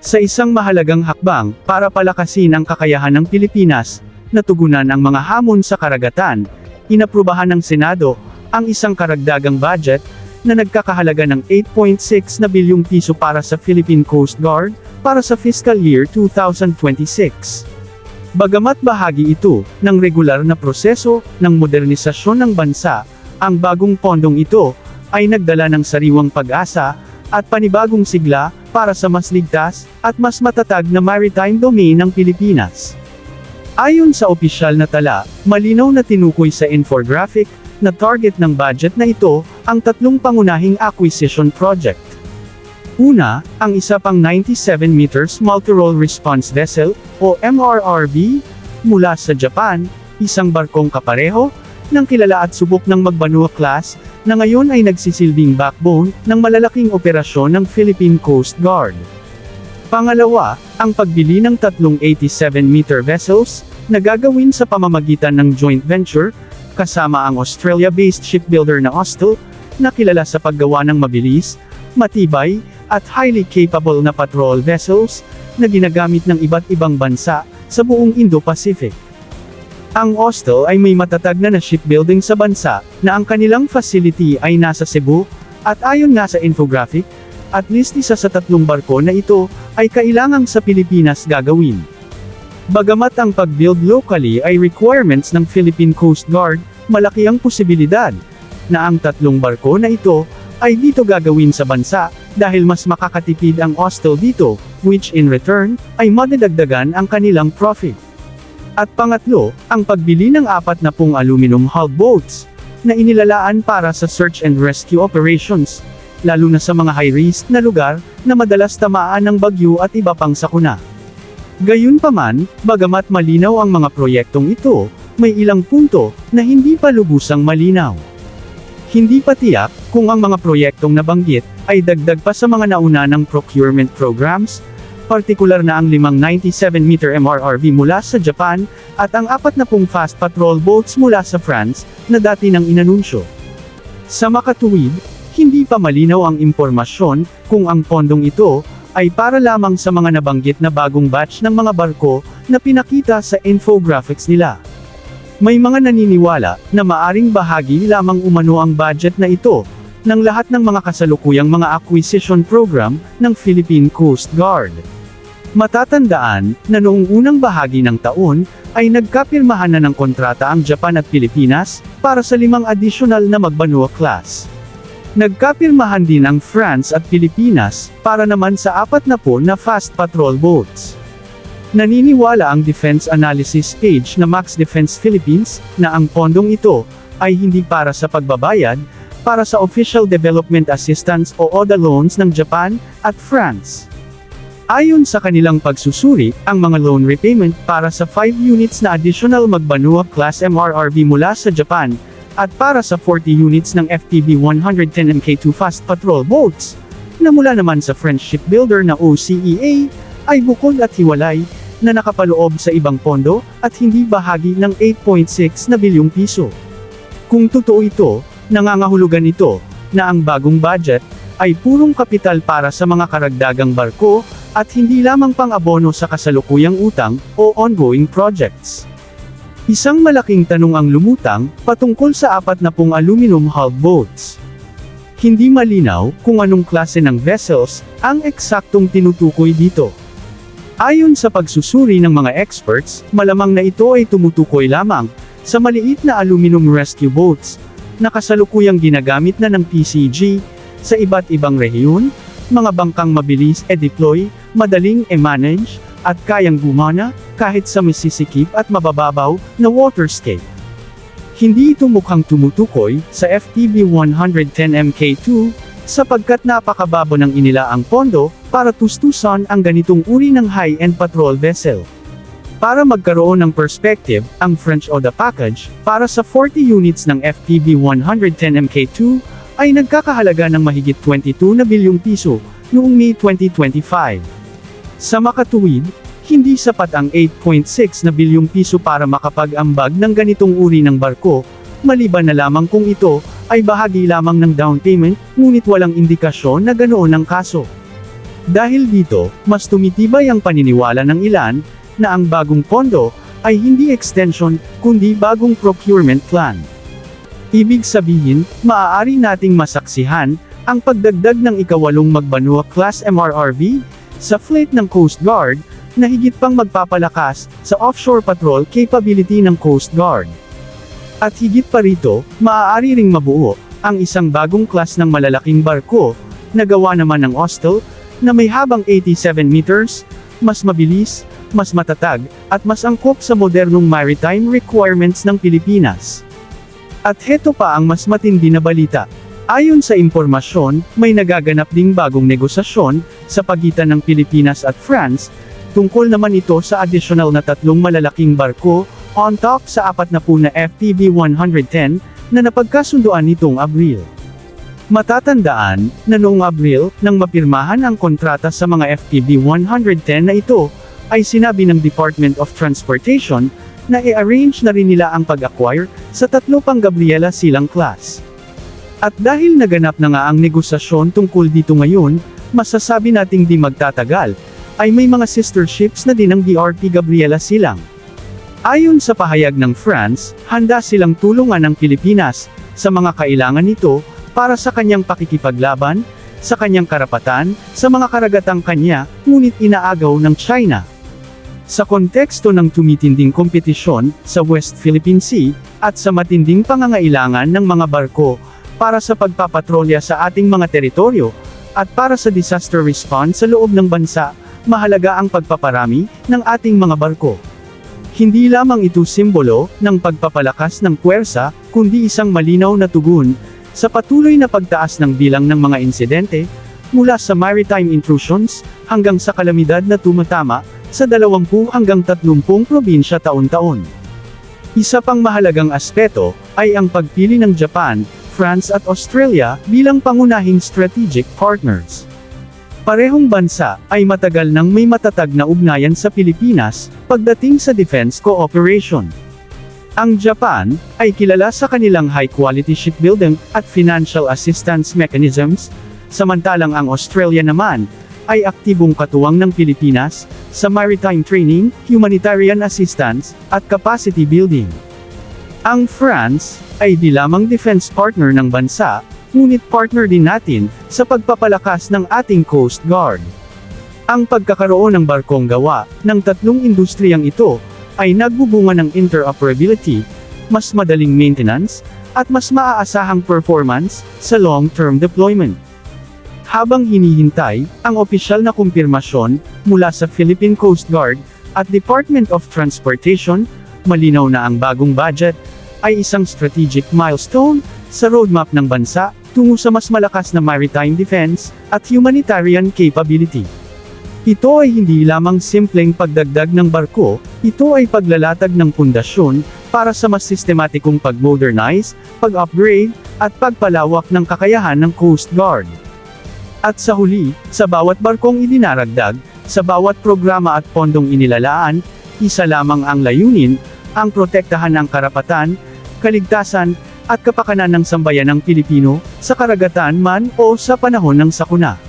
Sa isang mahalagang hakbang, para palakasin ang kakayahan ng Pilipinas, na tugunan ang mga hamon sa karagatan, inaprubahan ng Senado, ang isang karagdagang budget, na nagkakahalaga ng 8.6 na bilyong piso para sa Philippine Coast Guard, para sa fiscal year 2026. Bagamat bahagi ito, ng regular na proseso, ng modernisasyon ng bansa, ang bagong pondong ito, ay nagdala ng sariwang pag-asa, at panibagong sigla, para sa mas ligtas, at mas matatag na maritime domain ng Pilipinas. Ayon sa opisyal na tala, malinaw na tinukoy sa infographic, na target ng budget na ito, ang tatlong pangunahing acquisition project. Una, ang isa pang 97 meters Multi-Role Response Vessel, o MRRV, mula sa Japan, isang barkong kapareho, ng kilala at subok ng Magbanua class, na ngayon ay nagsisilbing backbone, ng malalaking operasyon ng Philippine Coast Guard. Pangalawa, ang pagbili ng tatlong 87-meter vessels, na gagawin sa pamamagitan ng joint venture, kasama ang Australia-based shipbuilder na Austal, na kilala sa paggawa ng mabilis, matibay, at highly capable na patrol vessels, na ginagamit ng iba't ibang bansa, sa buong Indo-Pacific. Ang Austal ay may matatag na shipbuilding sa bansa, na ang kanilang facility ay nasa Cebu, at ayon nga sa infographic, at least isa sa tatlong barko na ito, ay kailangang sa Pilipinas gagawin. Bagamat ang pag-build locally ay requirements ng Philippine Coast Guard, malaki ang posibilidad, na ang tatlong barko na ito, ay dito gagawin sa bansa, dahil mas makakatipid ang Austal dito, which in return, ay madadagdagan ang kanilang profit. At pangatlo, ang pagbili ng 40 aluminum hull boats, na inilalaan para sa search and rescue operations, lalo na sa mga high-risk na lugar, na madalas tamaan ng bagyo at iba pang sakuna. Gayunpaman, bagamat malinaw ang mga proyektong ito, may ilang punto, na hindi pa lubusang malinaw. Hindi pa tiyak, kung ang mga proyektong nabanggit, ay dagdag pa sa mga nauna ng procurement programs, partikular na ang 5 97-meter MRRV mula sa Japan, at ang 40 fast patrol boats mula sa France, na dati nang inanunsyo. Sa makatuwid, hindi pa malinaw ang impormasyon, kung ang pondong ito, ay para lamang sa mga nabanggit na bagong batch ng mga barko, na pinakita sa infographics nila. May mga naniniwala, na maaring bahagi lamang umano ang budget na ito, ng lahat ng mga kasalukuyang mga acquisition program, ng Philippine Coast Guard. Matatandaan, na noong unang bahagi ng taon, ay nagkapirmahan na ng kontrata ang Japan at Pilipinas, para sa 5 additional na Magbanua class. Nagkapirmahan din ang France at Pilipinas, para naman sa 40 na fast patrol boats. Naniniwala ang defense analysis page na Max Defense Philippines, na ang pondong ito, ay hindi para sa pagbabayad, para sa Official Development Assistance o ODA loans ng Japan, at France. Ayon sa kanilang pagsusuri, ang mga loan repayment para sa 5 units na additional Magbanua class MRRV mula sa Japan, at para sa 40 units ng FPB 110 Mk2 fast patrol boats, na mula naman sa French shipbuilder na OCEA, ay bukod at hiwalay, na nakapaloob sa ibang pondo, at hindi bahagi ng 8.6 na bilyong piso. Kung totoo ito, nangangahulugan ito, na ang bagong budget, ay purong kapital para sa mga karagdagang barko, at hindi lamang pang-abono sa kasalukuyang utang, o ongoing projects. Isang malaking tanong ang lumutang, patungkol sa 40 aluminum hull boats. Hindi malinaw, kung anong klase ng vessels, ang eksaktong tinutukoy dito. Ayon sa pagsusuri ng mga experts, malamang na ito ay tumutukoy lamang, sa maliit na aluminum rescue boats, na kasalukuyang ginagamit na ng PCG, sa iba't ibang rehiyon, mga bangkang mabilis e-deploy, madaling e-manage, at kayang gumana, kahit sa masisikip at mabababaw, na waterscape. Hindi ito mukhang tumutukoy, sa FPB 110 Mk2, sapagkat napakababo ng inilaang pondo, para tustusan ang ganitong uri ng high-end patrol vessel. Para magkaroon ng perspective, ang French ODA package, para sa 40 units ng FPB 110 Mk2, ay nagkakahalaga ng mahigit 22 na bilyong piso, noong May 2025. Sa makatuwid, hindi sapat ang 8.6 na bilyong piso para makapag-ambag ng ganitong uri ng barko, maliban na lamang kung ito, ay bahagi lamang ng down payment, ngunit walang indikasyon na ganoon ang kaso. Dahil dito, mas tumitibay ang paniniwala ng ilan, na ang bagong pondo, ay hindi extension, kundi bagong procurement plan. Ibig sabihin, maaari nating masaksihan, ang pagdagdag ng ikawalong Magbanua-class MRRV, sa fleet ng Coast Guard, na higit pang magpapalakas, sa offshore patrol capability ng Coast Guard. At higit pa rito, maaari ring mabuo, ang isang bagong class ng malalaking barko, na gawa naman ng Austal, na may habang 87 meters, mas mabilis, mas matatag, at mas angkop sa modernong maritime requirements ng Pilipinas. At heto pa ang mas matindi na balita. Ayon sa impormasyon, may nagaganap ding bagong negosasyon, sa pagitan ng Pilipinas at France, tungkol naman ito sa additional na 3 malalaking barko, on top sa 40 na FPB-110, na napagkasunduan nitong Abril. Matatandaan, na noong Abril, nang mapirmahan ang kontrata sa mga FPB-110 na ito, ay sinabi ng Department of Transportation, na i-arrange na rin nila ang pag-acquire, sa 3 pang Gabriela Silang class. At dahil naganap na nga ang negosasyon tungkol dito ngayon, masasabi nating di magtatagal, ay may mga sister ships na din ng DRP Gabriela Silang. Ayon sa pahayag ng France, handa silang tulungan ng Pilipinas, sa mga kailangan nito, para sa kanyang pakikipaglaban, sa kanyang karapatan, sa mga karagatang kanya, ngunit inaagaw ng China. Sa konteksto ng tumitinding kompetisyon, sa West Philippine Sea, at sa matinding pangangailangan ng mga barko, para sa pagpapatrolya sa ating mga teritoryo, at para sa disaster response sa loob ng bansa, mahalaga ang pagpaparami, ng ating mga barko. Hindi lamang ito simbolo, ng pagpapalakas ng puwersa, kundi isang malinaw na tugon, sa patuloy na pagtaas ng bilang ng mga insidente, mula sa maritime intrusions, hanggang sa kalamidad na tumatama, sa 20 hanggang 30 probinsya taon-taon. Isa pang mahalagang aspeto, ay ang pagpili ng Japan, France at Australia, bilang pangunahing strategic partners. Parehong bansa, ay matagal nang may matatag na ugnayan sa Pilipinas, pagdating sa defense cooperation. Ang Japan, ay kilala sa kanilang high-quality shipbuilding, at financial assistance mechanisms, samantalang ang Australia naman, ay aktibong katuwang ng Pilipinas, sa maritime training, humanitarian assistance, at capacity building. Ang France, ay di lamang defense partner ng bansa, ngunit partner din natin, sa pagpapalakas ng ating Coast Guard. Ang pagkakaroon ng barkong gawa, ng 3 industriyang ito, ay nagbubunga ng interoperability, mas madaling maintenance, at mas maaasahang performance, sa long-term deployment. Habang hinihintay, ang opisyal na kumpirmasyon, mula sa Philippine Coast Guard, at Department of Transportation, malinaw na ang bagong budget, ay isang strategic milestone, sa roadmap ng bansa, tungo sa mas malakas na maritime defense, at humanitarian capability. Ito ay hindi lamang simpleng pagdagdag ng barko, ito ay paglalatag ng pundasyon, para sa mas sistematikong pag-modernize, pag-upgrade, at pagpalawak ng kakayahan ng Coast Guard. At sa huli, sa bawat barkong idinaragdag, sa bawat programa at pondong inilalaan, isa lamang ang layunin, ang protektahan ang karapatan, kaligtasan, at kapakanan ng sambayanang Pilipino, sa karagatan man o sa panahon ng sakuna.